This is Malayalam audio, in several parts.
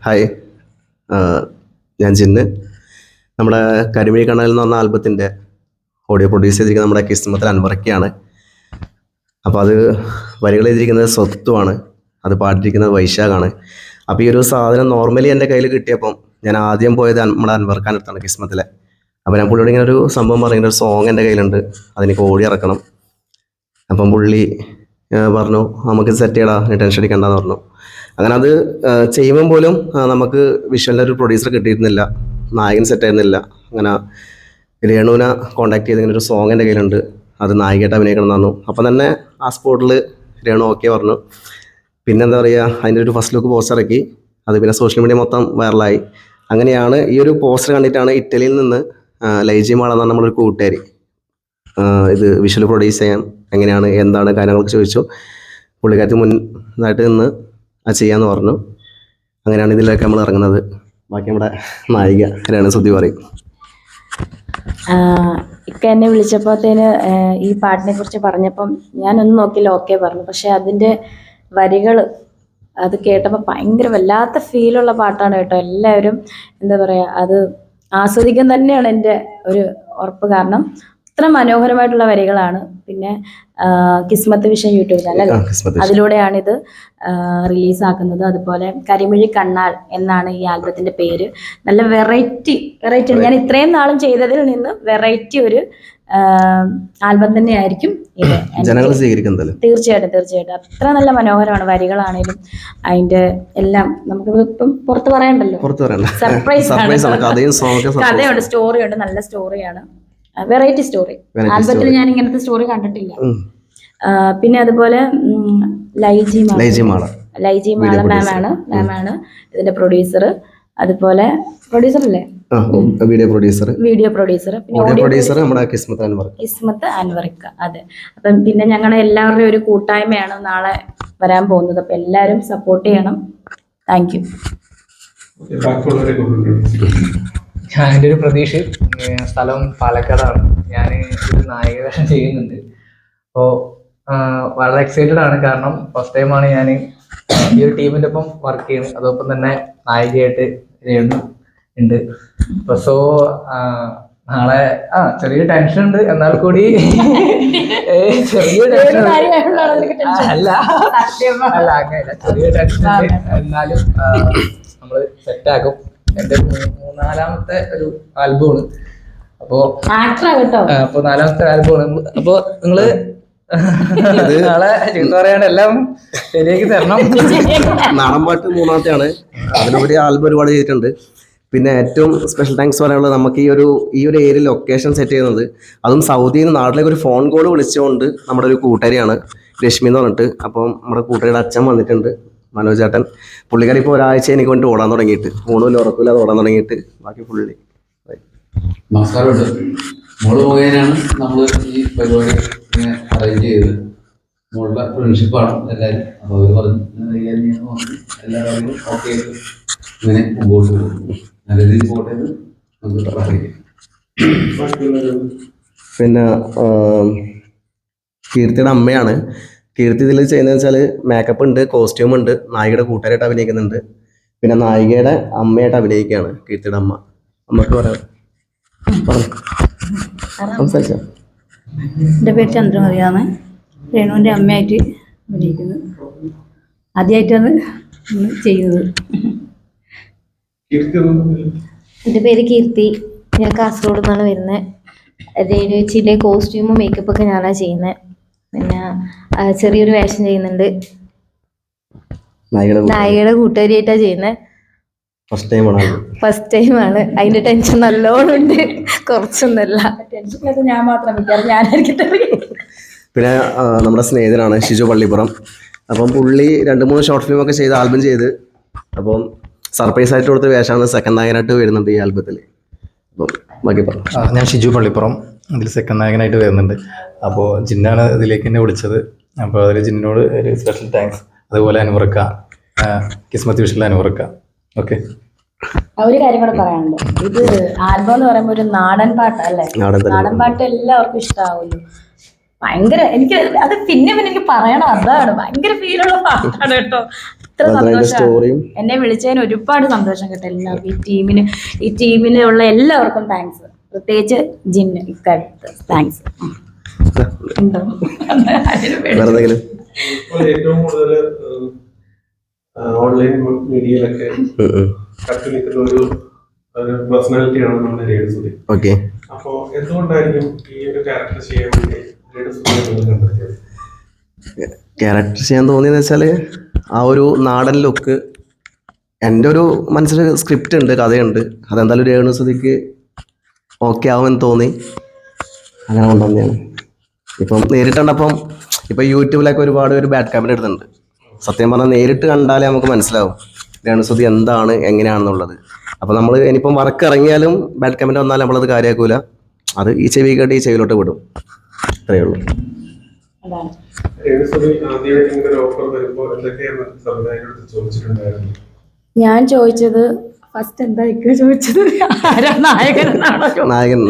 ഹായ്, ഞാൻ ജിന്ന്. നമ്മുടെ കരിമിഴി കണ്ണൽ എന്ന് പറഞ്ഞ ആൽബത്തിൻ്റെ ഓഡിയോ പ്രൊഡ്യൂസ് ചെയ്തിരിക്കുന്നത് നമ്മുടെ കിസ്മത്തിൽ അൻവർക്കയാണ്. അപ്പോൾ അത് വരികൾ എഴുതിയിരിക്കുന്നത് സ്വത്തുമാണ്, അത് പാടിയിരിക്കുന്നത് വൈശാഖാണ്. അപ്പോൾ ഈ ഒരു സാധനം നോർമലി എൻ്റെ കയ്യിൽ കിട്ടിയപ്പം ഞാൻ ആദ്യം പോയത് നമ്മുടെ അൻവർക്കാനടുത്താണ്, കിസ്മത്തിലെ. അപ്പോൾ ഞാൻ പുള്ളിയോട് ഇങ്ങനെ ഒരു സംഭവം പറയുന്ന ഒരു സോങ് എൻ്റെ കയ്യിലുണ്ട്, അതെനിക്ക് ഓടി ഇറക്കണം. അപ്പം പുള്ളി പറഞ്ഞു നമുക്ക് സെറ്റ് ചെയ്യടാ, നീ ടെൻഷൻ അടിക്കണ്ടെന്ന് പറഞ്ഞു. അങ്ങനെ അത് ചെയ്യുമ്പം പോലും നമുക്ക് വിഷ്വലിൻ്റെ ഒരു പ്രൊഡ്യൂസർ കിട്ടിയിരുന്നില്ല, നായകൻ സെറ്റ് ആയിരുന്നില്ല. അങ്ങനെ രേണുവിനെ കോൺടാക്ട് ചെയ്ത് ഇങ്ങനെ ഒരു സോങ് എൻ്റെ കയ്യിലുണ്ട്, അത് നായികയായിട്ട് അഭിനയിക്കണം എന്ന് പറഞ്ഞു. അപ്പം തന്നെ ആ സ്പോട്ടിൽ രേണു ഓക്കെ പറഞ്ഞു. പിന്നെ എന്താ പറയുക, അതിൻ്റെ ഒരു ഫസ്റ്റ് ലുക്ക് പോസ്റ്റർ ഇറക്കി, അത് പിന്നെ സോഷ്യൽ മീഡിയ മൊത്തം വൈറലായി. അങ്ങനെയാണ് ഈ ഒരു പോസ്റ്റർ കണ്ടിട്ടാണ് ഇറ്റലിയിൽ നിന്ന് ലൈജി മാള എന്നാണ് നമ്മളൊരു കൂട്ടുകാരി ഇത് വിഷ്വൽ പ്രൊഡ്യൂസ് ചെയ്യാൻ എങ്ങനെയാണ് എന്താണ് കാര്യങ്ങളൊക്കെ ചോദിച്ചു. പുള്ളിക്കാരത്തി മുന്നായിട്ട് നിന്ന് അത് ചെയ്യാമെന്ന് പറഞ്ഞു. അങ്ങനെയാണ് ഇതിലൊക്കെ നമ്മൾ ഇറങ്ങുന്നത്. ബാക്കി നമ്മുടെ നായിക രേണുസുതി പറയും. ഇക്ക എന്നെ വിളിച്ചപ്പോഴത്തേന് ഈ പാട്ടിനെ കുറിച്ച് പറഞ്ഞപ്പം ഞാനൊന്നും നോക്കിയില്ല, ഓക്കെ പറഞ്ഞു. പക്ഷെ അതിൻ്റെ വരികൾ അത് കേട്ടപ്പോൾ ഭയങ്കര വല്ലാത്ത ഫീലുള്ള പാട്ടാണ് കേട്ടോ. എല്ലാവരും എന്താ പറയുക, അത് ആസ്വദിക്കാൻ തന്നെയാണ് എൻ്റെ ഒരു ഉറപ്പ്. കാരണം അത്ര മനോഹരമായിട്ടുള്ള വരികളാണ്. പിന്നെ കിസ്മത്ത് വിഷൻ യൂട്യൂബ് ചാനൽ, അതിലൂടെയാണിത് റിലീസാക്കുന്നത്. അതുപോലെ കരിമിഴി കണ്ണാൽ എന്നാണ് ഈ ആൽബത്തിൻ്റെ പേര്. നല്ല വെറൈറ്റി ഞാൻ ഇത്രയും നാളും ചെയ്തതിൽ നിന്ന് വെറൈറ്റി ഒരു ആൽബം തന്നെയായിരിക്കും ഇത്. തീർച്ചയായിട്ടും അത്ര നല്ല മനോഹരമാണ്. വരികളാണേലും അതിന്റെ എല്ലാം നമുക്ക് ഇപ്പം പുറത്ത് പറയണ്ടല്ലോ, സർപ്രൈസ് കഥയുണ്ട്, സ്റ്റോറിയുണ്ട്, നല്ല സ്റ്റോറിയാണ്, വെറൈറ്റി സ്റ്റോറി. ആൽബത്തിൽ ഞാൻ ഇങ്ങനത്തെ സ്റ്റോറി കണ്ടിട്ടില്ല. പിന്നെ അതുപോലെ ലൈജി മാള മാമാണ് ഇതിന്റെ പ്രൊഡ്യൂസർ. അതുപോലെ പ്രൊഡ്യൂസർ അല്ലേ, വീഡിയോ പ്രൊഡ്യൂസർ, പിന്നെ കിസ്മത്ത് അൻവർക്ക. അതെ. അപ്പം പിന്നെ ഞങ്ങളുടെ എല്ലാവരുടെയും ഒരു കൂട്ടായ്മയാണ് നാളെ വരാൻ പോകുന്നത്. അപ്പൊ എല്ലാവരും സപ്പോർട്ട് ചെയ്യണം. Thank you. എൻ്റെ ഒരു പ്രതീക്ഷ, സ്ഥലം പാലക്കാടാണ്. ഞാൻ ഒരു നായിക വേഷം ചെയ്യുന്നുണ്ട്. അപ്പോൾ വളരെ എക്സൈറ്റഡ് ആണ്. കാരണം ഫസ്റ്റ് ടൈമാണ് ഞാൻ ഈ ഒരു ടീമിൻ്റെ ഒപ്പം വർക്ക് ചെയ്യുന്നത്. അതോടൊപ്പം തന്നെ നായികയായിട്ട് രേണു ഉണ്ട്. അപ്പോൾ സോ നാളെ ചെറിയൊരു ടെൻഷൻ ഉണ്ട്. എന്നാൽ കൂടി ചെറിയ ടെൻഷൻ അല്ല അങ്ങനെയല്ല, ചെറിയ ടെൻഷൻ ഉണ്ട്. എന്നാലും നമ്മൾ സെറ്റാക്കും. എൻ്റെ മൂന്നാലാമത്തെ ഒരു ആൽബമാണ്. അപ്പോ 4ാമത്തെ ആൽബമാണ്. അപ്പൊ നിങ്ങള് നാളെ ചീത്ത പറയാണ്ട് എല്ലാം ശരിയാക്കി തരണം. നാടൻ പാട്ട് 3ാമത്തെയാണ്. അതിനുപരി ആൽബം ഒരുപാട് ചെയ്തിട്ടുണ്ട്. പിന്നെ ഏറ്റവും സ്പെഷ്യൽ താങ്ക്സ് പറയാനുള്ളത്, നമുക്ക് ഈ ഒരു ഏരിയ ലൊക്കേഷൻ സെറ്റ് ചെയ്യുന്നത്, അതും സൗദിയിൽ നിന്ന് നാട്ടിലേക്ക് ഒരു ഫോൺ കോൾ വിളിച്ചുകൊണ്ട് നമ്മുടെ ഒരു കൂട്ടുകാരിയാണ് രശ്മി എന്ന് പറഞ്ഞിട്ട്. അപ്പം നമ്മുടെ കൂട്ടുകാരുടെ അച്ഛൻ വന്നിട്ടുണ്ട്, മനോജ് ചേട്ടൻ. പുള്ളിക്കാരി ഇപ്പോൾ ഒരാഴ്ച എനിക്ക് വേണ്ടി ഓടാൻ തുടങ്ങിയിട്ട്, ഊണില്ല ഉറക്കില്ലാതെ ഓടാൻ തുടങ്ങിയിട്ട്. ബാക്കി പുള്ളി നമസ്കാരമുണ്ട്. മോള് മുഖേനയാണ് നമ്മൾ ഈ പരിപാടി ഇങ്ങനെ അറേഞ്ച് ചെയ്തത്. മോളുടെ ഫ്രണ്ട്ഷിപ്പാണ് എല്ലാവരും. അപ്പോൾ അവർ പറഞ്ഞു എല്ലാവരും ഓക്കെ ആയിട്ട് ഇങ്ങനെ മുമ്പോട്ട് പോകും, നല്ല രീതിയിൽ പോട്ടെ എന്ന് നമുക്ക് പറയാം. പിന്നെ കീർത്തിയുടെ അമ്മയാണ്. കീർത്തി ഇതിൽ ചെയ്യുന്നതെന്ന് വെച്ചാൽ മേക്കപ്പ് ഉണ്ട്, കോസ്റ്റ്യൂം ഉണ്ട്, നായികയുടെ കൂട്ടുകാരായിട്ട് അഭിനയിക്കുന്നുണ്ട്. പിന്നെ നായികയുടെ അമ്മയായിട്ട് അഭിനയിക്കുകയാണ് കീർത്തിയുടെ അമ്മ. അമ്മക്ക് പറയാം, സംസാരിച്ചോ. എൻ്റെ പേര് ചന്ദ്രമതിയാണ്. രേണുവിൻ്റെ അമ്മയായിട്ട് അഭിനയിക്കുന്നത്. ആദ്യമായിട്ടാണ് ചെയ്യുന്നത്. എൻ്റെ പേര് കീർത്തി. ഞാൻ കാസർഗോഡ് നിന്നാണ് വരുന്നത്. രേണു ചേച്ചിയുടെ കോസ്റ്റ്യൂമും മേക്കപ്പൊക്കെ ഞാനാണ് ചെയ്യുന്നത്. പിന്നെ ചെറിയൊരു വേഷം ചെയ്യുന്നുണ്ട്, നായികയുടെ കൂട്ടുകാരിയായിട്ടാണ് ചെയ്യുന്നത്. ഫസ്റ്റ് ടൈമാണ്. അതിന്റെ ടെൻഷൻ നല്ലോണം ഉണ്ട്, കുറച്ചൊന്നല്ല. ടെൻഷൻ ഞാൻ മാത്രം ഞാനായിരിക്കട്ടെ. പിന്നെ നമ്മുടെ സ്നേഹിതനാണ് ഷിജു പള്ളിപ്പുറം. അപ്പം പുള്ളി 2-3 ഷോർട്ട് ഫിലിം ഒക്കെ ചെയ്ത് ആൽബം ചെയ്ത്, അപ്പം സർപ്രൈസ് ആയിട്ട് കൊടുത്ത വേഷമാണ് സെക്കൻഡ് നായകനായിട്ട് വരുന്നുണ്ട് ഈ ആൽബത്തിൽ. അപ്പം ബാക്കി പറഞ്ഞു. ഞാൻ ഷിജു പള്ളിപ്പുറം, ഇതിൽ സെക്കൻഡ് നായകനായിട്ട് വരുന്നുണ്ട്. അപ്പോൾ ജിന്നാണ് ഇതിലേക്ക് എന്നെ വിളിച്ചത്. അപ്പോൾ അതിൽ ജിന്നോട് ഒരു സ്പെഷ്യൽ താങ്ക്സ്. അതുപോലെ അനുവർക്ക, കിസ്മത്ത് വിഷയിൽ അനുവർക്ക. ഓക്കെ. ഒരു കാര്യം കൂടെ പറയാനുണ്ട്. ഇത് ആൽബം എന്ന് പറയുമ്പോൾ ഒരു നാടൻ പാട്ടല്ലേ. നാടൻ പാട്ട് എല്ലാവർക്കും ഇഷ്ടമാവുമല്ലോ. ഭയങ്കര എനിക്ക് അത് പിന്നെ എനിക്ക് പറയണം, അതാണ് ഭയങ്കര ഫീലുള്ള പാട്ടാണ് കേട്ടോ. ഇത്ര സന്തോഷം. സ്റ്റോറിയും എന്നെ വിളിച്ചതിന് ഒരുപാട് സന്തോഷം കേട്ടോ. എല്ലാവർക്കും ഈ ടീമിനുള്ള എല്ലാവർക്കും താങ്ക്സ്. പ്രത്യേകിച്ച് ജിന്ന് ഇക്കാര്യത്ത് താങ്ക്സ്. ഉണ്ടോ വേറെന്തെങ്കിലും ഏറ്റവും കൂടുതൽ ഓൺലൈൻ മീഡിയയിലൊക്കെ കത്തി നിൽക്കുന്ന ഒരു പേഴ്സണാലിറ്റിയാണ് നമ്മുടെ രേണുസുതി. ഓക്കെ. അപ്പോ എന്തുകൊണ്ടായിരിക്കും ഈ ഒരു ക്യാരക്ടർ ചെയ്യാൻ വേണ്ടി രേണുസുതി കണ്ടെത്തിയത്? ക്യാരക്ടർ ചെയ്യാൻ തോന്നിയെന്ന് വെച്ചാൽ ആ ഒരു നാടൻ ലുക്ക്, എൻ്റെ ഒരു മനസ്സിൽ സ്ക്രിപ്റ്റ് ഉണ്ട്, കഥയുണ്ട്, അതെന്തായാലും രേണുസുതിക്ക് ഓക്കെ ആവുമെന്ന് തോന്നി, അങ്ങനെ കൊണ്ടുവന്നെയാണ്. ഇപ്പം നേരിട്ട് കണ്ടപ്പം ഇപ്പം യൂട്യൂബിലൊക്കെ ഒരുപാട് പേര് ബാഡ് കമൻറ്റ് എടുത്തിട്ടുണ്ട്. സത്യം പറഞ്ഞാൽ നേരിട്ട് കണ്ടാലേ നമുക്ക് മനസ്സിലാവും രേണുസുതി എന്താണ് എങ്ങനെയാണെന്നുള്ളത്. അപ്പോൾ നമ്മൾ ഇനിയിപ്പം വർക്ക് ഇറങ്ങിയാലും ബാഡ് കമൻറ്റ് വന്നാലും നമ്മളത് കാര്യമാക്കൂല, അത് ഈ ചെവി കേട്ട് ഈ ചെവിയിലോട്ട് വിടും, അത്രയേ ഉള്ളൂ. രേണുസുതി ആദ്യമായിട്ട് ഇങ്ങനെ ഒരു ഓഫർ വരുമ്പോൾ എന്തൊക്കെയാണ് സംവിധായകരോട് ചോദിച്ചിട്ടുണ്ടായിരുന്നു? ഞാൻ ചോദിച്ചത് ഫസ്റ്റ് എന്താ ചോദിച്ചത്, ആരാ നായകനെന്നാണോ? നായകൻ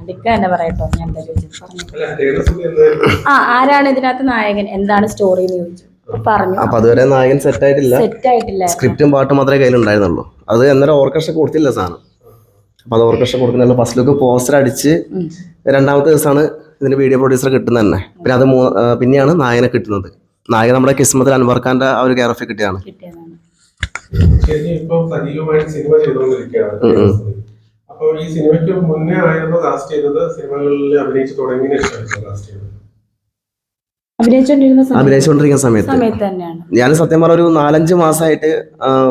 അടിക്ക തന്നെ പറയട്ടോ, ഞാൻ എന്താ ചോദിച്ചത് അല്ല, രേണുസുതി എന്തായാലും ആരാണ് ഇതിനകത്ത് നായകൻ, എന്താണ് സ്റ്റോറി എന്ന് ചോദിച്ചു. പറഞ്ഞു. അപ്പൊ അതുവരെ നായകൻ സെറ്റ് ആയിട്ടില്ല, സ്ക്രിപ്റ്റും പാട്ടും മാത്രമേ കയ്യിലുണ്ടായിരുന്നുള്ളൂ. അത് എന്നേരം ഓർക്കസ്ട്ര കൊടുത്തില്ല സാധനം. അപ്പൊ അത് ഓർക്കസ്ട്ര കൊടുക്കുന്നില്ല. ഫസ്റ്റ് ലുക്ക് പോസ്റ്റർ അടിച്ച് രണ്ടാമത്തെ ദിവസമാണ് ഇതിന്റെ വീഡിയോ പ്രൊഡ്യൂസർ കിട്ടുന്നത് തന്നെ. പിന്നെ അത് പിന്നെയാണ് നായകനെ കിട്ടുന്നത്. നായകൻ നമ്മുടെ കിസ്മത്തിൽ അൻവർ ഖാന്റെ ആ ഒരു കെയർ ഓഫ് കിട്ടിയാണ്. ശരിക്കും ഇപ്പൊ സജീവമായിട്ട് സിനിമ ചെയ്തുകൊണ്ടിരിക്കുകയാണ് രേണുസുതി. അപ്പൊ ഈ സിനിമയ്ക്ക് മുന്നേ ആയിരുന്നു കാസ്റ്റ് ചെയ്തത്, സിനിമകളിൽ അഭിനയിച്ച് തുടങ്ങിയതിനു ശേഷം കാസ്റ്റ് ചെയ്തത്? അഭിനയിച്ചുകൊണ്ടിരിക്കുന്ന സമയത്ത് ഞാൻ സത്യം പറഞ്ഞ ഒരു 4-5 മാസമായിട്ട്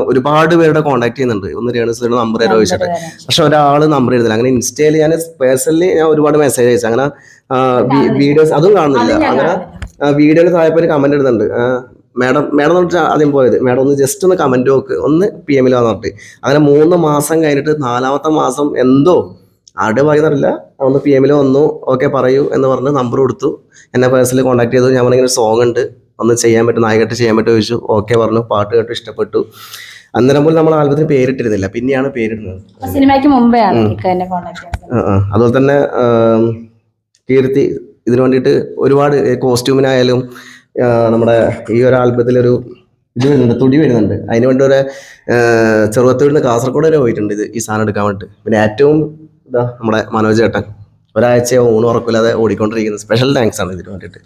ഒരുപാട് പേരുടെ കോൺടാക്ട് ചെയ്യുന്നുണ്ട്. ഒന്ന് രേണുസുതിയുടെ നമ്പർ ചോദിച്ചിട്ട്, പക്ഷെ ഒരാൾ നമ്പർ എഴുതില്ല. അങ്ങനെ ഇൻസ്റ്റയിൽ ഞാൻ പേഴ്സണലി ഞാൻ ഒരുപാട് മെസ്സേജ് അയച്ചു. അങ്ങനെ വീഡിയോസ് അതും കാണുന്നില്ല. അങ്ങനെ വീഡിയോയിൽ താഴെ ഒരു കമന്റ് ഇടുന്നുണ്ട്, മാഡം എന്നിട്ട് ആദ്യം പോയത്, മാഡം ഒന്ന് ജസ്റ്റ് ഒന്ന് കമന്റ് നോക്ക്, ഒന്ന് PM വന്നിട്ട്. അങ്ങനെ 3 മാസം കഴിഞ്ഞിട്ട് 4-ാമത്തെ മാസം എന്തോ പറയുന്നില്ല, ഒന്ന് PM വന്നു, ഓക്കെ പറയൂ എന്ന് പറഞ്ഞ് നമ്പർ കൊടുത്തു. എന്നെ പേഴ്സണലി കോൺടാക്ട് ചെയ്തു. ഞാൻ പറഞ്ഞിങ്ങനെ സോങ് ഉണ്ട്, ഒന്ന് ചെയ്യാൻ പറ്റും, നായകട്ട് ചെയ്യാൻ പറ്റുമോ ചോദിച്ചു. ഓക്കെ പറഞ്ഞു, പാട്ട് കേട്ടു, ഇഷ്ടപ്പെട്ടു. അന്നേരം പോലും നമ്മൾ ആൽബത്തിന് പേരിട്ടിരുന്നില്ല, പിന്നെയാണ് പേരിടുന്നത്. സിനിമയ്ക്ക് മുമ്പേ അതുപോലെ തന്നെ കീർത്തി ഇതിനു വേണ്ടിയിട്ട് ഒരുപാട് കോസ്റ്റ്യൂമിനായാലും നമ്മുടെ ഈ ഒരു ആൽബത്തിലൊരു ഇത് വരുന്നുണ്ട്, തുടി വരുന്നുണ്ട്. അതിന് വേണ്ടി ഒരു ചെറുപ്പത്തൂരിൽ നിന്ന് കാസർഗോഡ് വരെ പോയിട്ടുണ്ട് ഈ സാധനം എടുക്കാൻ വേണ്ടിയിട്ട്. പിന്നെ ഏറ്റവും ഇതാ നമ്മുടെ മനോജ് ചേട്ടൻ ഒരാഴ്ചയോ ഊണ് ഉറക്കില്ലാതെ ഓടിക്കൊണ്ടിരിക്കുന്നത്. സ്പെഷ്യൽ താങ്ക്സ് ആണ് ഇതിന് വേണ്ടിയിട്ട്.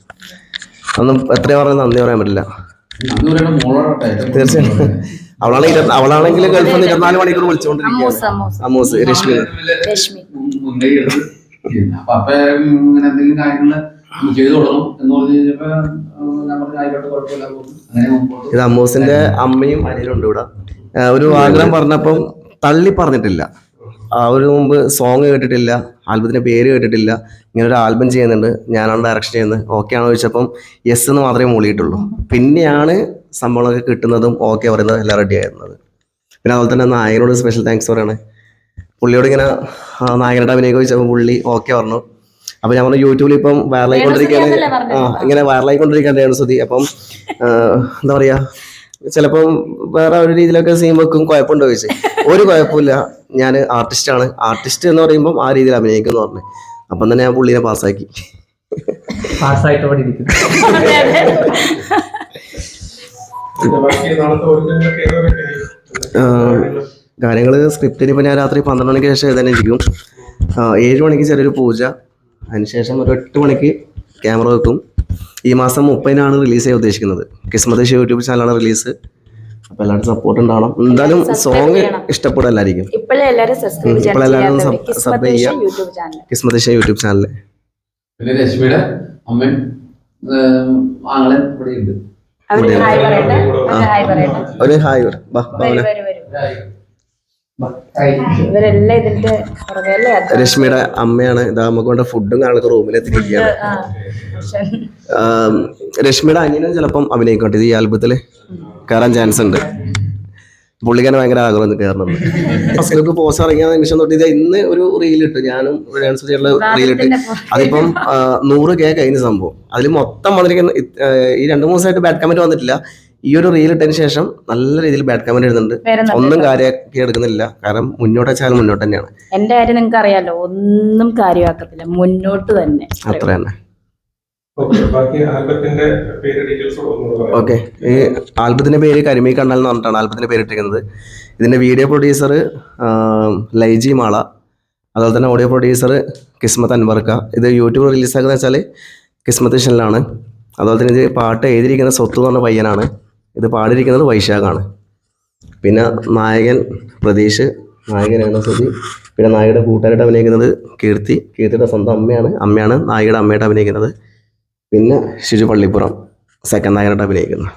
ഒന്നും എത്രയും പറഞ്ഞാൽ നന്ദി പറയാൻ പറ്റില്ല. തീർച്ചയായും അവളാണെങ്കിൽ ഗൾഫിൽ നിന്ന് 24 മണിക്കൂർ വിളിച്ചുകൊണ്ടിരിക്കുകയാണ്. അമ്മൂസ് രശ്മി. അപ്പൊ ഇങ്ങനെ എന്തെങ്കിലും കാര്യങ്ങള് ചെയ്തു കൊടുക്കണം എന്ന് പറഞ്ഞു കഴിഞ്ഞപ്പോ ഞാൻ പറഞ്ഞ ആയിക്കോട്ടെ കുഴപ്പമില്ല. ഇത് അമ്മൂസിന്റെ അമ്മയും അനിയനുണ്ട് ഇവിടെ. ഒരു ആഗ്രഹം പറഞ്ഞപ്പം തള്ളി പറഞ്ഞിട്ടില്ല. ഒരു മുമ്പ് സോങ് കേട്ടിട്ടില്ല, ആൽബത്തിന്റെ പേര് കേട്ടിട്ടില്ല, ഇങ്ങനെ ഒരു ആൽബം ചെയ്യുന്നുണ്ട്, ഞാനാണ് ഡയറക്ഷൻ ചെയ്യുന്നത്, ഓക്കെ ആണോ ചോദിച്ചപ്പം യെസ് എന്ന് മാത്രമേ മൂളിയിട്ടുള്ളൂ. പിന്നെയാണ് സംഭവങ്ങളൊക്കെ കിട്ടുന്നതും ഓക്കെ പറയുന്നത്, എല്ലാം റെഡി ആയിരുന്നത്. പിന്നെ അതുപോലെ തന്നെ നായകനോട് സ്പെഷ്യൽ താങ്ക്സ് പറയണേ. പുള്ളിയോട് ഇങ്ങനെ നായകനുടെ അഭിനയം ചോദിച്ചപ്പോൾ പുള്ളി ഓക്കെ പറഞ്ഞു. അപ്പൊ ഞാൻ പറഞ്ഞു യൂട്യൂബിൽ ഇപ്പം വൈറലായിക്കൊണ്ടിരിക്കുകയാണ്, ഇങ്ങനെ വൈറലായിക്കൊണ്ടിരിക്കുകയാണ് രേണുസുതി. അപ്പം എന്താ പറയാ, ചിലപ്പം വേറെ ഒരു രീതിയിലൊക്കെ സീൻ വെക്കും, കുഴപ്പമുണ്ടോ ചോദിച്ചു. ഒരു കുഴപ്പമില്ല, ഞാൻ ആർട്ടിസ്റ്റാണ്, ആർട്ടിസ്റ്റ് എന്ന് പറയുമ്പോൾ ആ രീതിയിൽ അഭിനയിക്കുമെന്ന് പറഞ്ഞു. അപ്പം തന്നെ ഞാൻ പുള്ളിനെ പാസ്സാക്കി. കാര്യങ്ങൾ സ്ക്രിപ്റ്റിന് ഇപ്പം ഞാൻ രാത്രി 12 മണിക്ക് ശേഷം എഴുതാനിരിക്കും. 7 മണിക്ക് ചെറിയൊരു പൂജ, അതിനുശേഷം ഒരു 8 മണിക്ക് ക്യാമറ വെക്കും. ഈ മാസം 30-നാണ് റിലീസ് ചെയ്യാൻ ഉദ്ദേശിക്കുന്നത്. കിസ്മത്ത് യൂട്യൂബ് ചാനലാണ് റിലീസ്. അപ്പൊ എല്ലാവരും സപ്പോർട്ട് ഉണ്ടാവണം. എന്തായാലും സോങ് ഇഷ്ടപ്പെടും എല്ലാവർക്കും. ഇപ്പോഴെല്ലാവരും സബ് ചെയ്യാം കിസ്മത്ത് യൂട്യൂബ് ചാനലിൽ. പിന്നെ രശ്മിയുടെ അമ്മയും ആങ്ങളെ ഇവിടെ ഉണ്ട്. ഒരു ഹായ് ഇവരെല്ലാം ഇതിന്റെ രശ്മിയുടെ അമ്മയാണ്. ഇതാ നമുക്ക് വേണ്ട ഫുഡും കാണുന്ന റൂമിലെത്തിയിരിക്കുകയാണ്. രശ്മിയുടെ അനിയനും ചിലപ്പം അഭിനയിക്കട്ടെ, ഈ ആൽബത്തില് കയറാൻ ചാൻസ് ഉണ്ട്. പുള്ളിക്കാരൻ ഭയങ്കര ആഗ്രഹം കയറണം. ഫസ്റ്റ് ലുക്ക് പോസ്റ്റ് ഇറങ്ങിയ നിമിഷം തൊട്ട് ഇത് ഇന്ന് ഒരു റീലിട്ട്, ഞാനും റീലിട്ട്, അതിപ്പം 100K കഴിഞ്ഞ സംഭവം. അതിൽ മൊത്തം വന്നിരിക്കുന്ന ഈ 2-3 ദിവസമായിട്ട് ബാഡ് കമന്റ് വന്നിട്ടില്ല. ഈ ഒരു റീലിട്ടതിന് ശേഷം നല്ല രീതിയിൽ ബാഡ് കമന്റ് എഴുതുന്നുണ്ട്. ഒന്നും കാര്യമാക്കി എടുക്കുന്നില്ല, കാരണം മുന്നോട്ട് വെച്ചാൽ മുന്നോട്ട് തന്നെയാണ്. എന്റെ കാര്യം നിങ്ങൾക്ക് അറിയാലോ, ഒന്നും കാര്യമാക്കത്തില്ല, മുന്നോട്ട് തന്നെ, അത്ര തന്നെ. ഓക്കെ, ബാക്കി ആൽബത്തിന്റെ പേര് ഡീറ്റെയിൽസ് ഒന്നുകൂടെ പറയാം. ഓക്കെ, ഈ ആൽബത്തിൻ്റെ പേര് കരിമീ കണ്ണൽ എന്ന് പറഞ്ഞിട്ടാണ് ആൽബത്തിൻ്റെ പേര് ഇട്ടിരിക്കുന്നത്. ഇതിൻ്റെ വീഡിയോ പ്രൊഡ്യൂസർ ലൈജി മാള, അതുപോലെ തന്നെ ഓഡിയോ പ്രൊഡ്യൂസർ കിസ്മത്ത് അൻവർക്ക. ഇത് യൂട്യൂബ് റിലീസാക്കുന്നത് വെച്ചാൽ കിസ്മത്ത് വിഷനിലാണ്. അതുപോലെ തന്നെ ഇത് പാട്ട് എഴുതിയിരിക്കുന്നത് സ്വത്ത് എന്ന് പറഞ്ഞ പയ്യനാണ്. ഇത് പാടിയിരിക്കുന്നത് വൈശാഖാണ്. പിന്നെ നായകൻ പ്രതീഷ്, നായകൻ രേണുസുതി, പിന്നെ നായകയുടെ കൂട്ടുകാരായിട്ട് അഭിനയിക്കുന്നത് കീർത്തിയുടെ സ്വന്തം അമ്മയാണ് നായകയുടെ അമ്മയായിട്ട് അഭിനയിക്കുന്നത്. പിന്നെ ഷിജു പള്ളിപ്പുറം സെക്കൻഡ് നായകനായിട്ട് അഭിനയിക്കുന്നത്.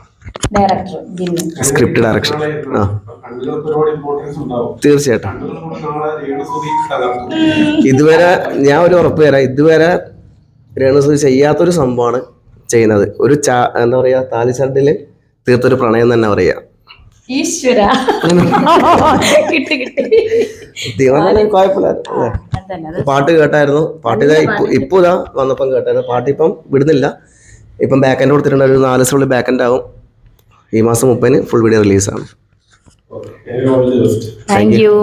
ഡയറക്ടർ ജിന്നു. Script direction. ആ, കണ്ണുകൾക്ക് ഒരുപാട് ഇമ്പോർട്ടൻസ് ഉണ്ടാവും. തീർച്ചയായിട്ടും. കണ്ണുകളിലൂടെ നാളെ രേണുസുതി തകർക്കും. ഇതുവരെ ഞാൻ ഒരു ഉറപ്പ് തരാം, ഇതുവരെ രേണുസുതി ചെയ്യാത്തൊരു സംഭവമാണ് ചെയ്യുന്നത്. ഒരു എന്താ പറയുക, താലിച്ചരടിൽ തീർത്തൊരു പ്രണയം തന്നെ പറയാം. ഈശ്വര കിട്ടി കുഴപ്പമില്ല. പാട്ട് കേട്ടായിരുന്നു. പാട്ട് ഇതാ ഇപ്പൊ ഇതാ വന്നപ്പം കേട്ടായിരുന്നു. പാട്ട് ഇപ്പം വിടുന്നില്ല. ഇപ്പം ബാക്ക് കൊടുത്തിട്ടുണ്ട്. ഒരു 4 ദിവസത്തിനുള്ളിൽ ബാക്ക് ആവും. ഈ മാസം 30-ന് ഫുൾ വീഡിയോ റിലീസാണ്. Okay, all the best. Thank U.